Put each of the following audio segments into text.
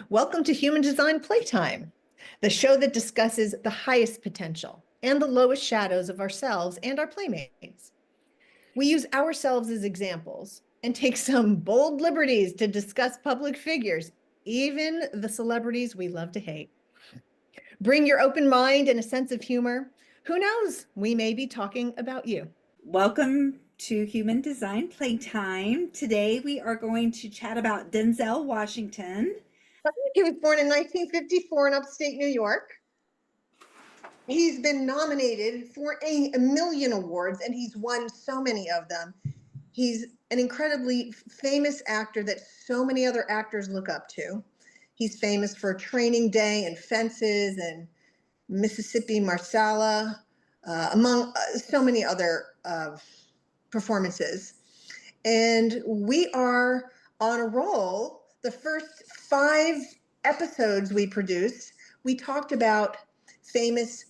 Welcome to Human Design Playtime, the show that discusses the highest potential and the lowest shadows of ourselves and our playmates. We use ourselves as examples and take some bold liberties to discuss public figures, even the celebrities we love to hate. Bring your open mind and a sense of humor. Who knows? We may be talking about you. Welcome to Human Design Playtime. Today we are going to chat about Denzel Washington. He was born in 1954 in upstate New York. He's been nominated for a million awards, and he's won so many of them. He's an incredibly famous actor that so many other actors look up to. He's famous for Training Day and Fences and Mississippi Marsala, among so many other performances. And we are on a roll. The first 5 episodes we produced, we talked about famous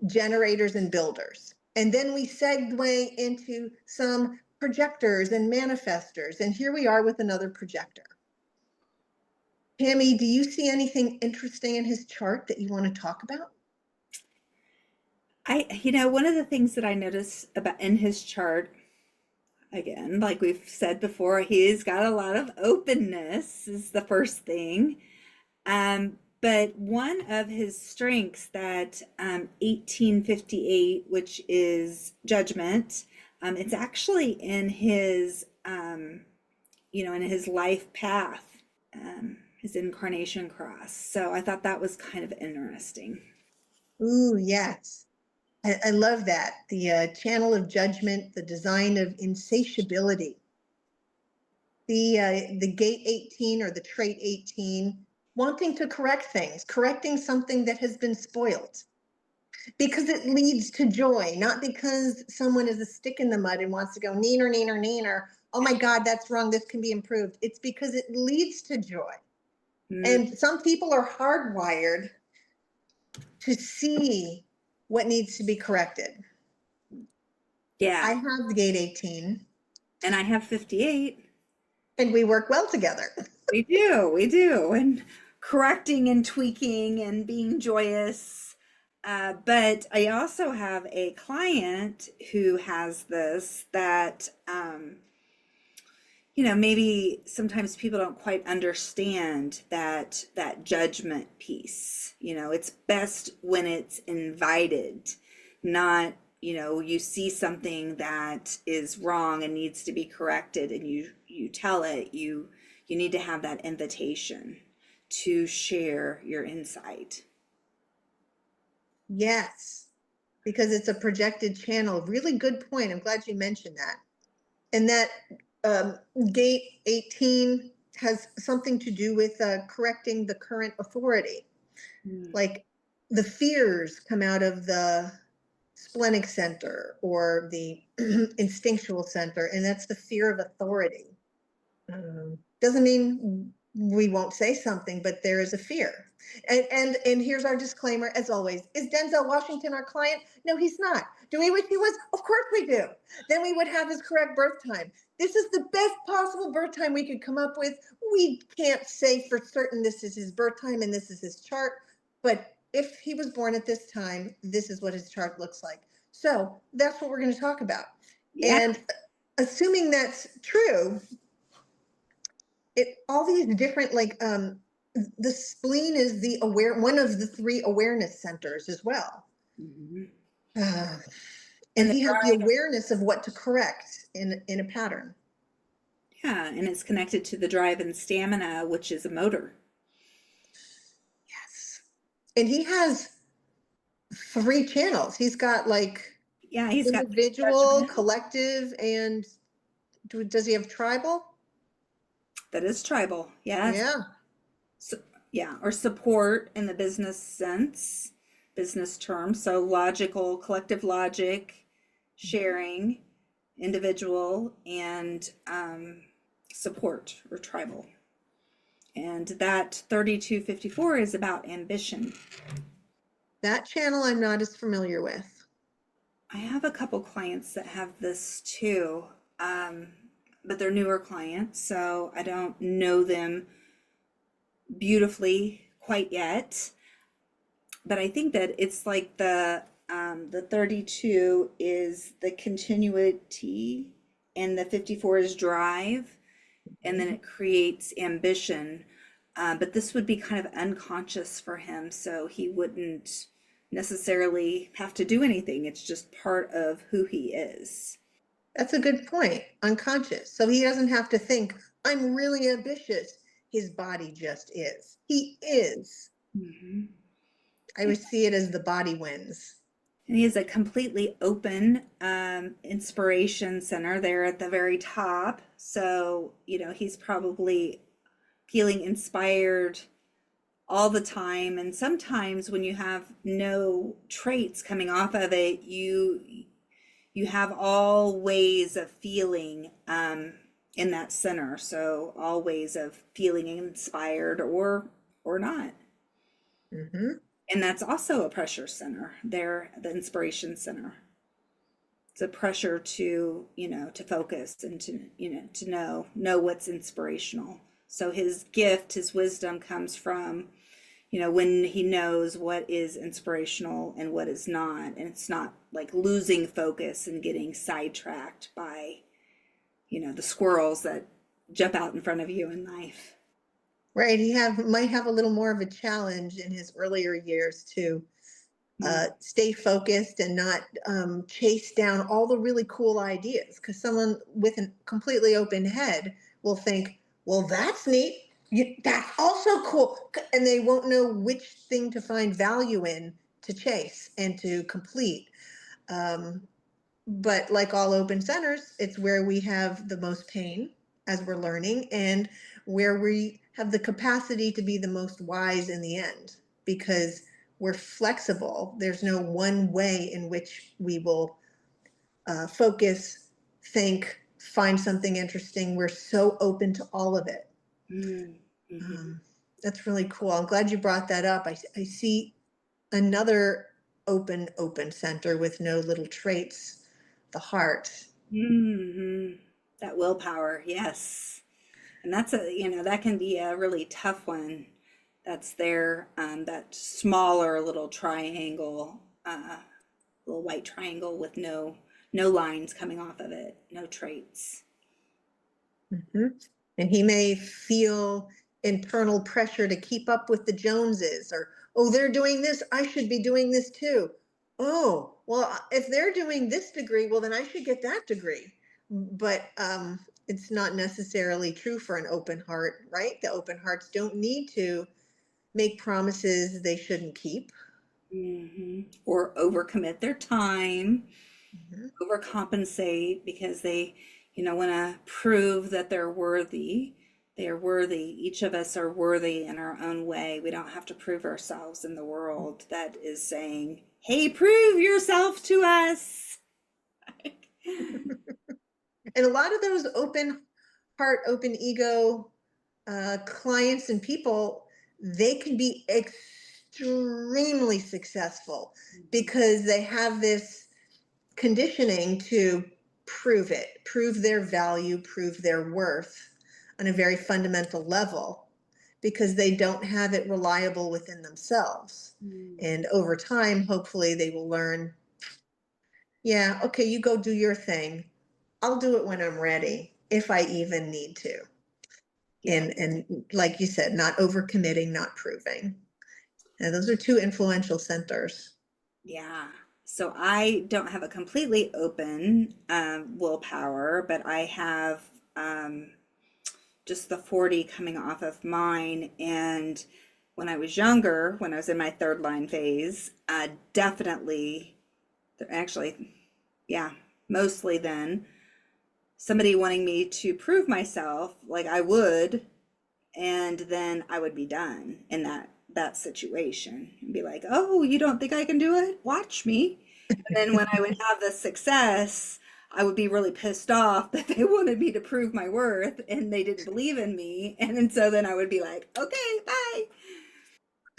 generators and builders. And then we segue into some projectors and manifestors. And here we are with another projector. Tammy, do you see anything interesting in his chart that you want to talk about? One of the things that I noticed about in his chart, again, like we've said before, he's got a lot of openness is the first thing. But one of his strengths that 1858, which is judgment, it's actually in his, in his life path, his incarnation cross. So I thought that was kind of interesting. Ooh, yes. I love that. The channel of judgment, the design of insatiability. The gate 18 or the trait 18, wanting to correct things, correcting something that has been spoiled. Because it leads to joy, not because someone is a stick in the mud and wants to go neener, neener, neener. Oh my God, that's wrong. This can be improved. It's because it leads to joy. And some people are hardwired to see what needs to be corrected. Yeah. I have the gate 18. And I have 58. And we work well together. We do. And correcting and tweaking and being joyous. But I also have a client who has this that, maybe sometimes people don't quite understand that judgment piece. It's best when it's invited, not, you see something that is wrong and needs to be corrected and you tell it, you need to have that invitation to share your insight. Yes, because it's a projected channel. Really good point. I'm glad you mentioned that. And that gate 18 has something to do with correcting the current authority. Like the fears come out of the splenic center or the instinctual center, and that's the fear of authority. Doesn't mean we won't say something, but there is a fear. And here's our disclaimer, as always. Is Denzel Washington our client? No, he's not. Do we wish he was? Of course we do. Then we would have his correct birth time. This is the best possible birth time we could come up with. We can't say for certain this is his birth time and this is his chart, but if he was born at this time, this is what his chart looks like. So that's what we're going to talk about. Yeah. And assuming that's true, all these different, the spleen is one of the 3 awareness centers as well. And he has the awareness of what to correct in a pattern. Yeah, and it's connected to the drive and stamina, which is a motor. Yes. And he has 3 channels. He's got he's individual, collective, and does he have tribal? That is tribal. Yes. Yeah. So, or support in the business term. So logical, collective logic, sharing, individual, and support or tribal. And that 3254 is about ambition. That channel I'm not as familiar with. I have a couple clients that have this too, but they're newer clients, so I don't know them beautifully quite yet. But I think that it's like the 32 is the continuity and the 54 is drive, and then Mhm. it creates ambition. But this would be kind of unconscious for him, so he wouldn't necessarily have to do anything. It's just part of who he is. That's a good point. Unconscious. So he doesn't have to think, I'm really ambitious. His body just is. He is. Mhm. I would see it as the body wins. And he has a completely open inspiration center there at the very top. So, he's probably feeling inspired all the time. And sometimes when you have no traits coming off of it, you have all ways of feeling in that center. So all ways of feeling inspired or not. Hmm. And that's also a pressure center there, the inspiration center. It's a pressure to focus and to know what's inspirational. So his gift, his wisdom comes from, when he knows what is inspirational and what is not. And it's not like losing focus and getting sidetracked by, the squirrels that jump out in front of you in life. Right. He might have a little more of a challenge in his earlier years to Mm. stay focused and not chase down all the really cool ideas. Because someone with a completely open head will think, well, that's neat. That's also cool. And they won't know which thing to find value in to chase and to complete. Um, but like all open centers, it's where we have the most pain as we're learning and where we have the capacity to be the most wise in the end because we're flexible. There's no one way in which we will focus, think, find something interesting. We're so open to all of it. Mm. Hmm. Um, that's really cool. I'm glad you brought that up. I see another open center with no little traits, the heart. Hmm. That willpower, yes. And that can be a really tough one. That's there, that smaller little triangle, little white triangle with no lines coming off of it, no traits. Mhm. And he may feel internal pressure to keep up with the Joneses, or, oh, they're doing this, I should be doing this too. Oh, well, if they're doing this degree, well, then I should get that degree. But it's not necessarily true for an open heart, right? The open hearts don't need to make promises they shouldn't keep. Or overcommit their time, Mhm. overcompensate because they, want to prove that they're worthy. They are worthy. Each of us are worthy in our own way. We don't have to prove ourselves in the world that is saying, hey, prove yourself to us. And a lot of those open heart, open ego clients and people, they can be extremely successful because they have this conditioning to prove it, prove their value, prove their worth on a very fundamental level because they don't have it reliable within themselves. And over time, hopefully, they will learn, yeah, okay, you go do your thing. I'll do it when I'm ready, if I even need to. Yeah. And like you said, not overcommitting, not proving. And those are two influential centers. Yeah. So I don't have a completely open willpower, but I have just the 40 coming off of mine. And when I was younger, when I was in my third line phase, definitely, actually, yeah, mostly then, somebody wanting me to prove myself, like I would, and then I would be done in that situation and be like, "Oh, you don't think I can do it? Watch me." And then when I would have the success, I would be really pissed off that they wanted me to prove my worth and they didn't believe in me. And then so then I would be like, "Okay, bye."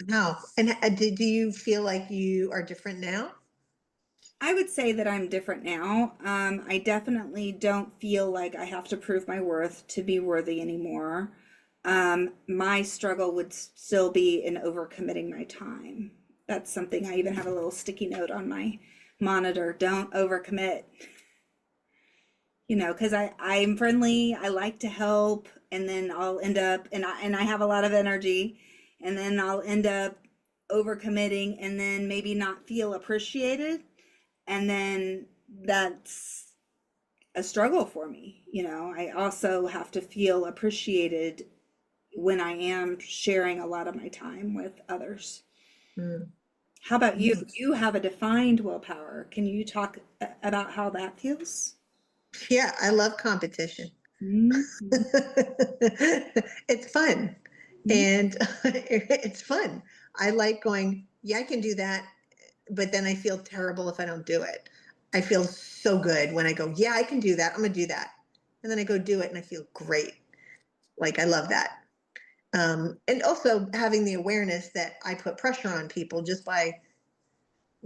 Now, and do you feel like you are different now? I would say that I'm different now. I definitely don't feel like I have to prove my worth to be worthy anymore. my struggle would still be in overcommitting my time. That's something I even have a little sticky note on my monitor. Don't overcommit, because I'm friendly, I like to help, and then I'll end up, and I have a lot of energy, and then I'll end up overcommitting and then maybe not feel appreciated, and then that's a struggle for me. I also have to feel appreciated when I am sharing a lot of my time with others. Mm. How about you? Mm. You have a defined willpower. Can you talk about how that feels? Yeah, I love competition. Mhm. It's fun. Mhm. And it's fun. I like going, yeah, I can do that, but then I feel terrible if I don't do it. I feel so good when I go, yeah, I can do that. I'm going to do that. And then I go do it and I feel great. Like, I love that. And also having the awareness that I put pressure on people just by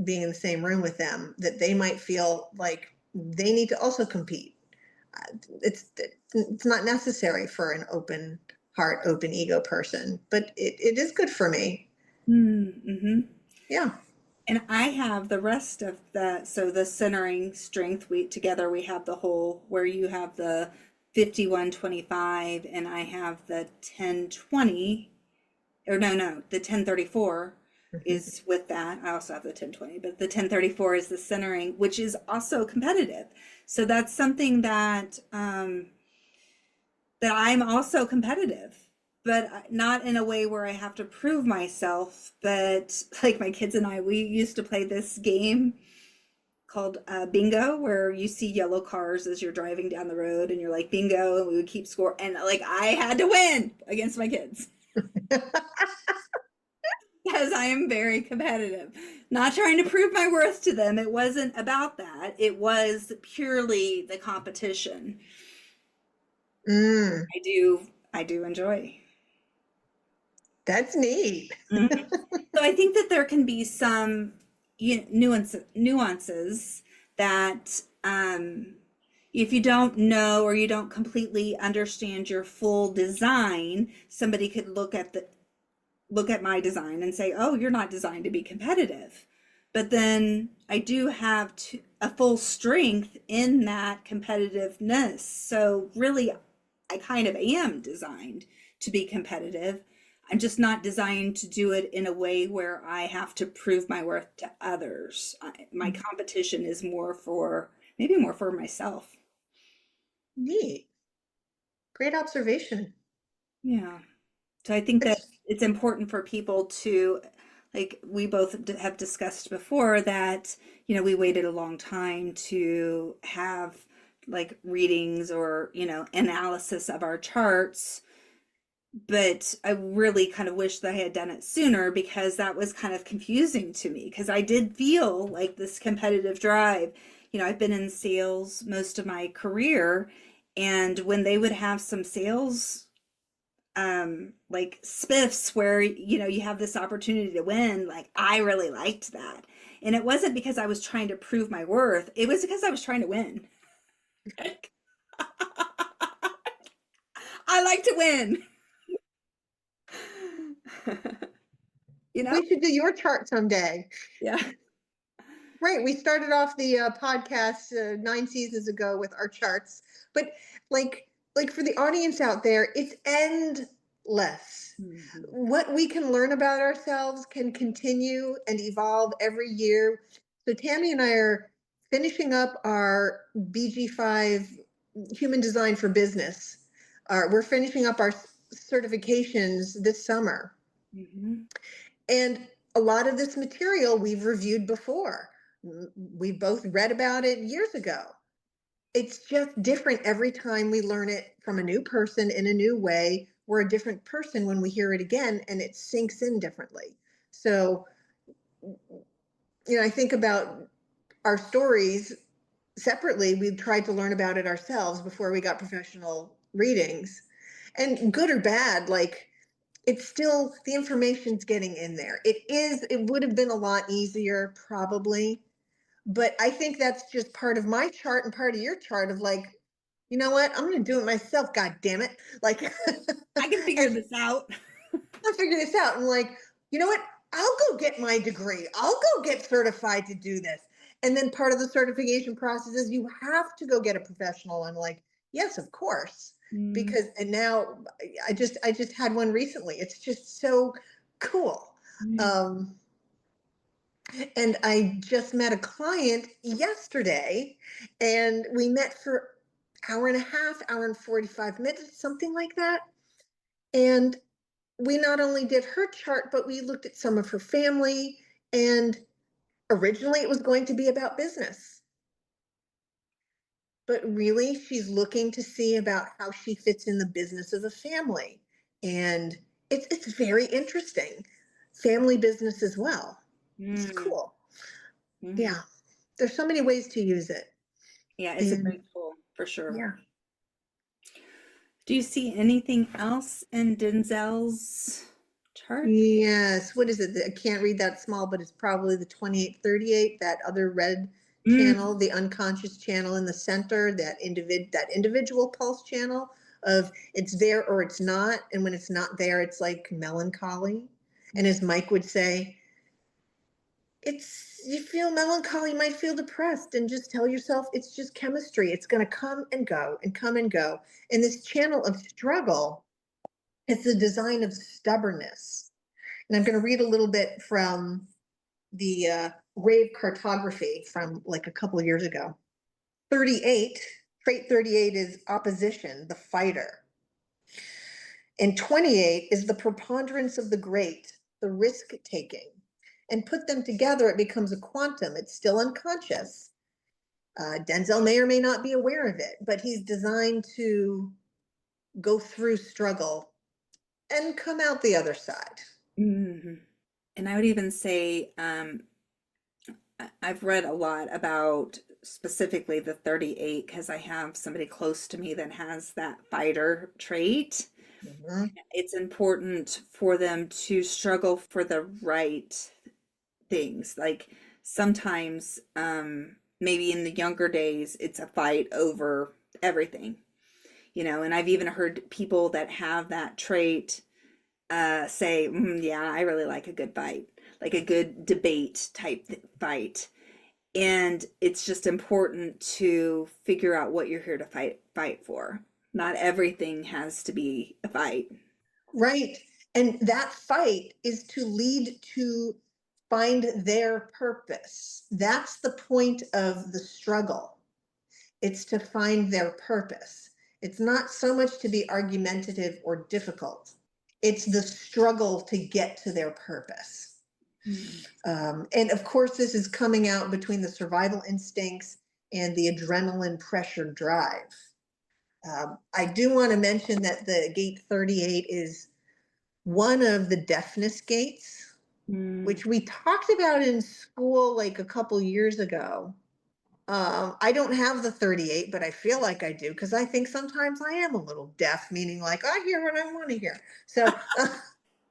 being in the same room with them, that they might feel like they need to also compete. It's not necessary for an open heart, open ego person, but it is good for me. Mm-hmm. Yeah. And I have the rest of so the centering strength, we together we have the whole where you have the 5125 and I have the 1020, or no, the 1034 is with that. I also have the 1020, but the 1034 is the centering, which is also competitive. So that's something that I'm also competitive, but not in a way where I have to prove myself. But like my kids and I, we used to play this game called bingo, where you see yellow cars as you're driving down the road and you're like bingo, and we would keep score. And like I had to win against my kids because I am very competitive. Not trying to prove my worth to them. It wasn't about that. It was purely the competition. Mm, I do enjoy. that's neat. Mhm. So I think that there can be some nuances that if you don't know or you don't completely understand your full design, somebody could look at my design and say, "Oh, you're not designed to be competitive." But then I do have a full strength in that competitiveness. So really, I kind of am designed to be competitive. I'm just not designed to do it in a way where I have to prove my worth to others. My competition is maybe more for myself. Neat. Great observation. Yeah. So I think that It's it's important for people to, like we both have discussed before, that, we waited a long time to have like readings or, analysis of our charts. But I really kind of wish that I had done it sooner because that was kind of confusing to me because I did feel like this competitive drive. I've been in sales most of my career, and when they would have some sales like spiffs where you have this opportunity to win, like I really liked that. And it wasn't because I was trying to prove my worth, it was because I was trying to win. I like to win. you know We should do your chart someday. yeah. Right. We started off the podcast 9 seasons ago with our charts, but like for the audience out there, it's endless. Mhm. What we can learn about ourselves can continue and evolve every year. So Tammy and I are finishing up our BG5 Human Design for Business. We're finishing up our certifications this summer. Mhm. And a lot of this material we've reviewed before. We both read about it years ago. It's just different every time we learn it from a new person in a new way. We're a different person when we hear it again, and it sinks in differently. So, I think about our stories separately. We've tried to learn about it ourselves before we got professional readings. And good or bad, like it's still the information's getting in there. It would have been a lot easier probably, but I think that's just part of my chart and part of your chart of like you know what? I'm going to do it myself. God damn it. Like, I can figure and this out. I figured this out. I'm like, you know what? I'll go get my degree. I'll go get certified to do this. And then part of the certification process is you have to go get a professional. I'm like, yes, of course. Mm, Because and now I just had one recently. It's just so cool. mm, Um, and I just met a client yesterday, and we met for hour and a half, hour and 45 minutes, something like that. And we not only did her chart, but we looked at some of her family. And originally it was going to be about business, but really she's looking to see about how she fits in the business of a family. And it's very interesting. Family business as well. It's mm, cool. mhm. Yeah. There's so many ways to use it. Yeah, it's a And great tool for sure. yeah. Do you see anything else in Denzel's chart? Yes. What is it? I can't read that small, but it's probably the 2838, that other red Mm, channel, the unconscious channel in the center, that individual pulse channel of it's there or it's not. And when it's not there, it's like melancholy. And as Mike would say, it's you feel melancholy, you might feel depressed, and just tell yourself it's just chemistry. It's going to come and go and come and go. And this channel of struggle, it's the design of stubbornness. And I'm going to read a little bit from the rave cartography from like a couple of years ago. 38, trait 38 is opposition, the fighter. And 28 is the preponderance of the great, the risk taking. And put them together, it becomes a quantum. It's still unconscious. Denzel may or may not be aware of it, but he's designed to go through struggle and come out the other side. mhm. And I would even say, I've read a lot about specifically the 38 because I have somebody close to me that has that fighter trait. Mhm. It's important for them to struggle for the right things. Like sometimes, maybe in the younger days, it's a fight over everything, and I've even heard people that have that trait say, yeah, I really like a good fight, like a good debate type fight. And it's just important to figure out what you're here to fight for. Not everything has to be a fight. Right. And that fight is to lead to find their purpose. That's the point of the struggle. It's to find their purpose. It's not so much to be argumentative or difficult, it's the struggle to get to their purpose. Mm. And of course, this is coming out between the survival instincts and the adrenaline pressure drive. I do want to mention that the gate 38 is one of the deafness gates, Mm. which we talked about in school like a couple years ago. I don't have the 38, but I feel like I do because I think sometimes I am a little deaf, meaning like I hear what I want to hear. So,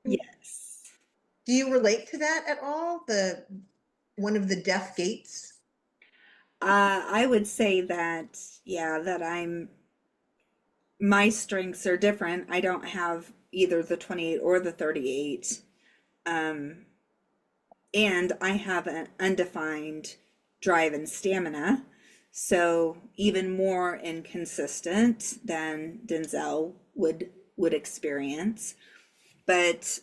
Yes. do you relate to that at all? The one of the deaf gates? I would say that, yeah, that my strengths are different. I don't have either the 28 or the 38. Um, and I have an undefined drive and stamina. So even more inconsistent than Denzel would experience. But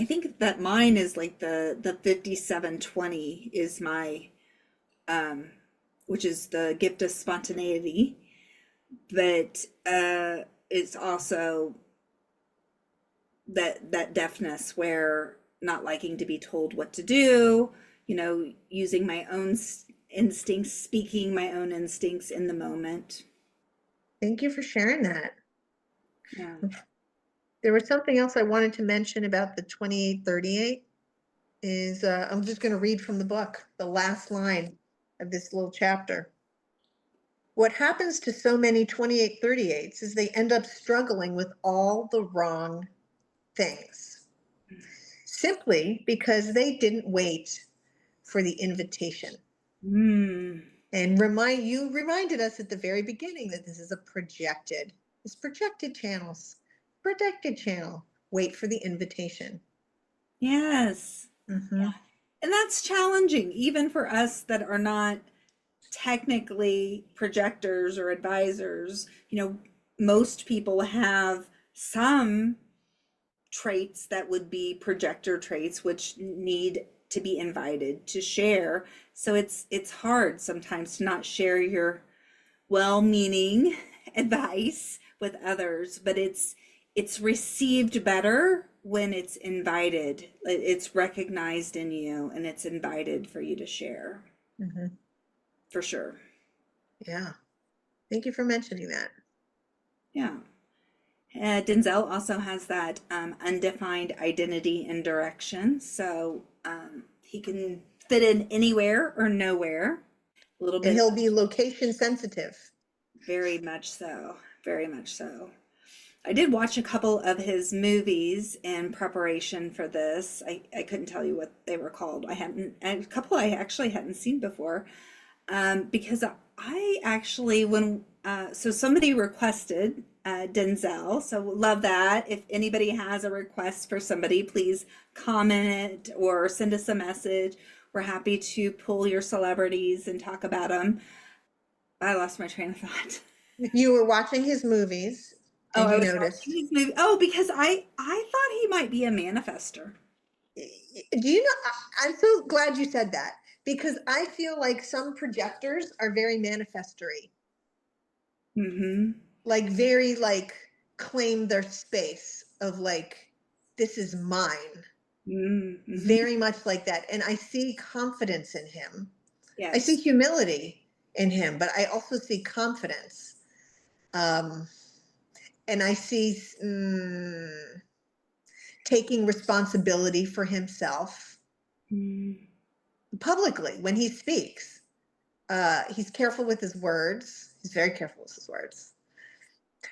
I think that mine is like the 5720 is my um which is the gift of spontaneity, but it's also that deafness where not liking to be told what to do, using my own instincts, speaking my own instincts in the moment. Thank you for sharing that. Yeah. There was something else I wanted to mention about the 2838 is I'm just going to read from the book, the last line of this little chapter. What happens to so many 2838s is they end up struggling with all the wrong things simply because they didn't wait for the invitation. Mm. And you reminded us at the very beginning that this is it's projected channels, projected channel. Wait for the invitation. Yes. Mm-hmm. And that's challenging, even for us that are not technically projectors or advisors. Most people have some traits that would be projector traits, which need to be invited to share. So it's hard sometimes to not share your well-meaning advice with others, but it's received better when it's invited. It's recognized in you and it's invited for you to share, Mm-hmm. for sure. Yeah. Thank you for mentioning that. Yeah. Denzel also has that undefined identity and direction, so he can fit in anywhere or nowhere. A little And bit, he'll be location sensitive. very much so, very much so. I did watch a couple of his movies in preparation for this. I couldn't tell you what they were called. A couple I actually hadn't seen before. Because I actually, so somebody requested Denzel, so love that. If anybody has a request for somebody, please comment it or send us a message. We're happy to pull your celebrities and talk about them. I lost my train of thought. You were watching his movies Oh, and I you was watching noticed. his movie. Oh, because I thought he might be a manifester. Do you know? I'm so glad you said that because I feel like some projectors are very manifestory, Mm-hmm. like very like claim their space of like, this is mine, Mm-hmm. very much like that. And I see confidence in him. I see Yes. humility in him, but I also see confidence. Um, and I see taking responsibility for himself Mm. publicly when he speaks. He's careful with his words. He's very careful with his words.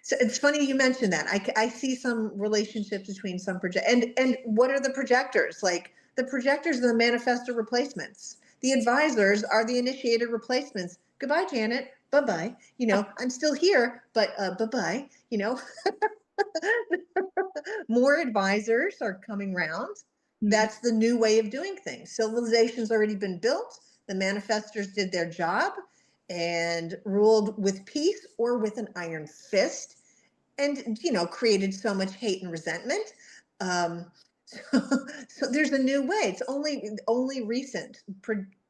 So it's funny you mentioned that. I see some relationships between some project and what are the projectors? Like the projectors are the manifestor replacements. The advisors are the initiated replacements. Goodbye, Janet. Bye bye. I'm still here, but bye bye. More advisors are coming round. Mm. That's the new way of doing things. Civilization's already been built. The manifestors did their job and ruled with peace or with an iron fist and created so much hate and resentment. So, so there's a new way. It's only recent.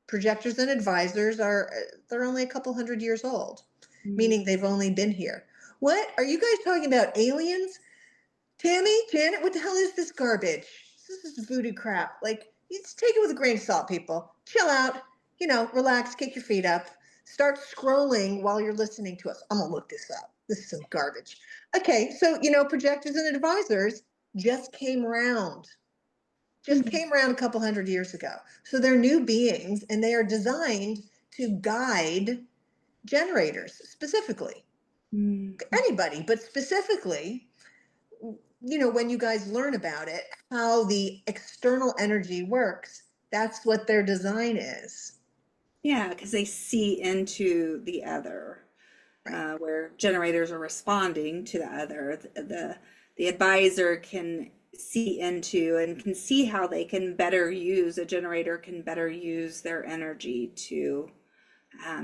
Projectors and advisors they're only a couple hundred years old, Mm. meaning they've only been here. What are you guys talking about? Aliens? Tammy, Janet, what the hell is this garbage? This is voodoo crap. Like, you just take it with a grain of salt, people. Chill out, relax, kick your feet up, start scrolling while you're listening to us. I'm gonna look this up. This is some garbage. Okay, so projectors and advisors just came around. Just Mm. came around a couple hundred years ago. So they're new beings and they are designed to guide generators specifically. Mm. Anybody, but specifically when you guys learn about it, how the external energy works, that's what their design is. Yeah, because they see into the other, Right. where generators are responding to the other. The advisor can see into and can see how they can better use, a generator can better use their energy to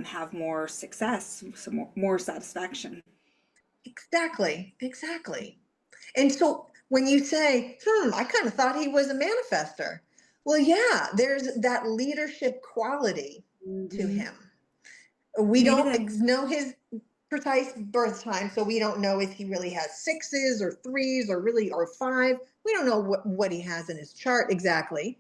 have more success, some more satisfaction. Exactly. Exactly. And so when you say, I kind of thought he was a manifester. Well, yeah, there's that leadership quality to Hmm. him. We Maybe don't that. know his precise birth time, so we don't know if he really has sixes or threes or five. We don't know what he has in his chart exactly.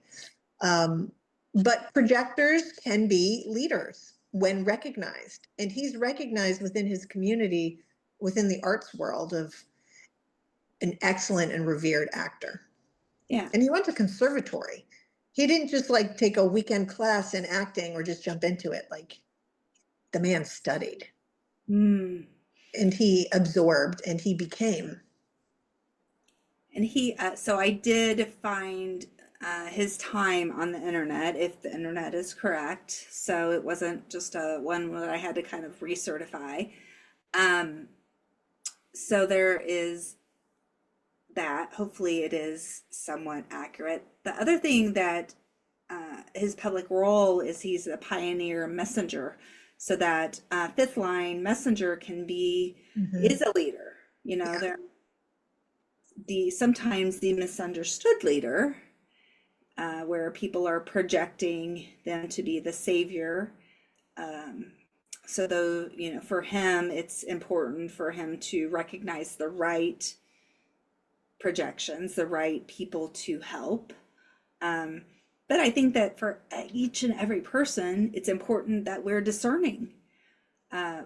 Um, but projectors can be leaders when recognized, and he's recognized within his community, within the arts world, of an excellent and revered actor. Yeah. And he went to conservatory. He didn't just like take a weekend class in acting or just jump into it. Like the man studied Mm. and he absorbed and he became. And so I did find his time on the internet, if the internet is correct. So it wasn't just a one that I had to kind of recertify. Um, so there is that. Hopefully, it is somewhat accurate. The other thing that his public role is he's a pioneer messenger, so that fifth line messenger can be Mhm. is a leader. You know, Yeah. they're the sometimes the misunderstood leader, where people are projecting them to be the savior. Um, so though, you know, for him, it's important for him to recognize the right projections, the right people to help. Um, but I think that for each and every person, it's important that we're discerning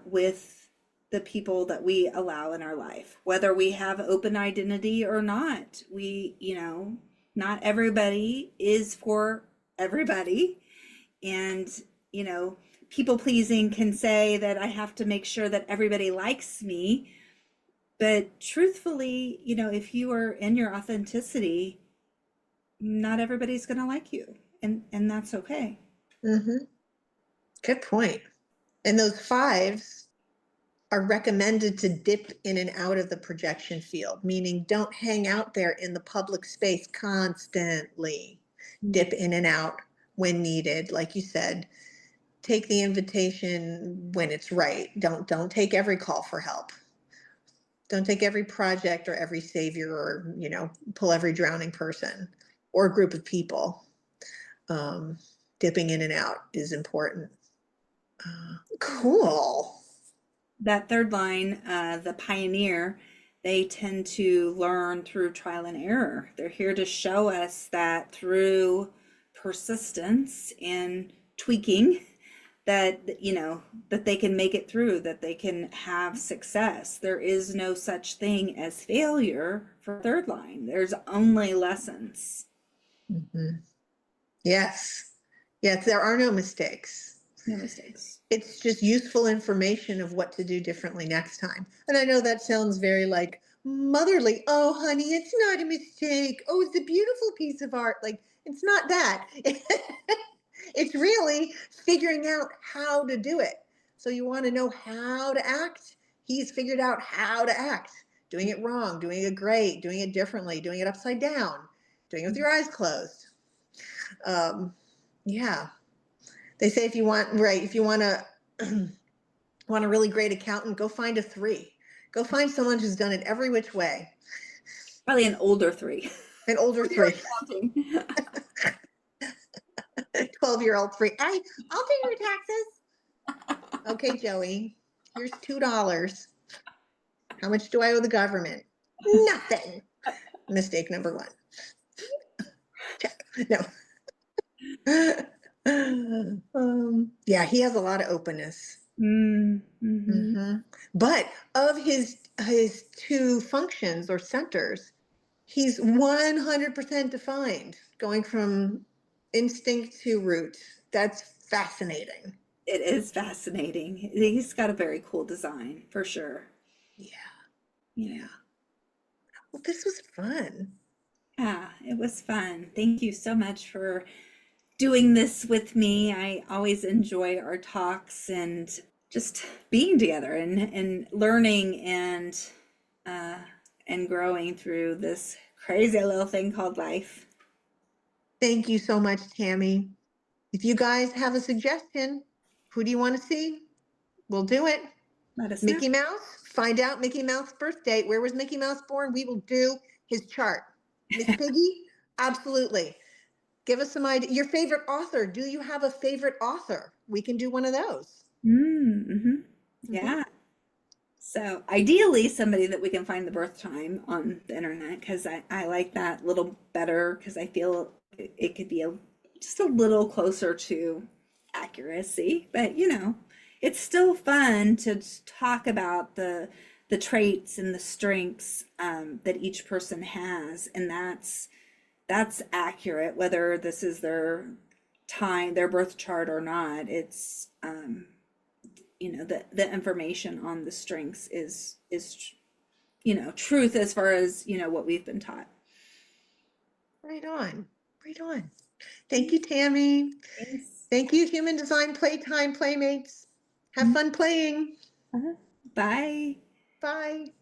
with the people that we allow in our life, whether we have open identity or not. We, you know, not everybody is for everybody. And, you know, people pleasing can say that I have to make sure that everybody likes me. But truthfully, you know, if you are in your authenticity, not everybody's going to like you. And that's okay. Hmm. Good point. And those fives are recommended to dip in and out of the projection field, meaning don't hang out there in the public space constantly. Dip in and out when needed, like you said. Take the invitation when it's right. Don't take every call for help. Don't take every project or every savior or, pull every drowning person or group of people. Um, Dipping in and out is important. Cool. That third line, the pioneer, they tend to learn through trial and error. They're here to show us that through persistence and tweaking, that you know that they can make it through, that they can have success. There is no such thing as failure for third line. There's only lessons. Mhm. Yes. Yes, there are no mistakes. No mistakes. It's just useful information of what to do differently next time. And I know that sounds very like motherly. Oh, honey, it's not a mistake. Oh, it's a beautiful piece of art. Like, it's not that. It's really figuring out how to do it. So you want to know how to act. He's figured out how to act, doing it wrong, doing it great, doing it differently, doing it upside down, doing it with your eyes closed. Um, yeah. They say if you want, right, if you want to want a really great accountant, go find a three. Go find someone who's done it every which way. Probably an older three. An older You're three, accounting. 12-year-old three. I'll pay your taxes. Okay, Joey, here's $2. How much do I owe the government? Nothing. Mistake number one. Check. No. Yeah, he has a lot of openness. Mm-hmm. Hmm. But of his two functions or centers, he's 100% defined, going from instinct to root. That's fascinating. It is fascinating. He's got a very cool design for sure. Yeah, Yeah. yeah. Well, this was fun. Yeah, it was fun. Thank you so much for doing this with me. I always enjoy our talks and just being together and learning uh, and growing through this crazy little thing called life. Thank you so much, Tammy. If you guys have a suggestion, who do you want to see? We'll do it. Let us know. Mickey Mouse, find out Mickey Mouse's birth date. Where was Mickey Mouse born? We will do his chart. Miss Piggy, absolutely. Give us some idea. Your favorite author. Do you have a favorite author? We can do one of those. Mm-hmm. Mhm. Yeah. So ideally, somebody that we can find the birth time on the internet, because I like that a little better, because I feel it could be just a little closer to accuracy. But you know, it's still fun to talk about the traits and the strengths that each person has, and that's accurate, whether this is their time, their birth chart or not. It's you know, the information on the strengths is you know, truth as far as, you know, what we've been taught. Right on. Right on. Thank you, Tammy. Thanks. Thank you, Human Design Playtime Playmates. Have Mhm. fun playing. Bye. Bye.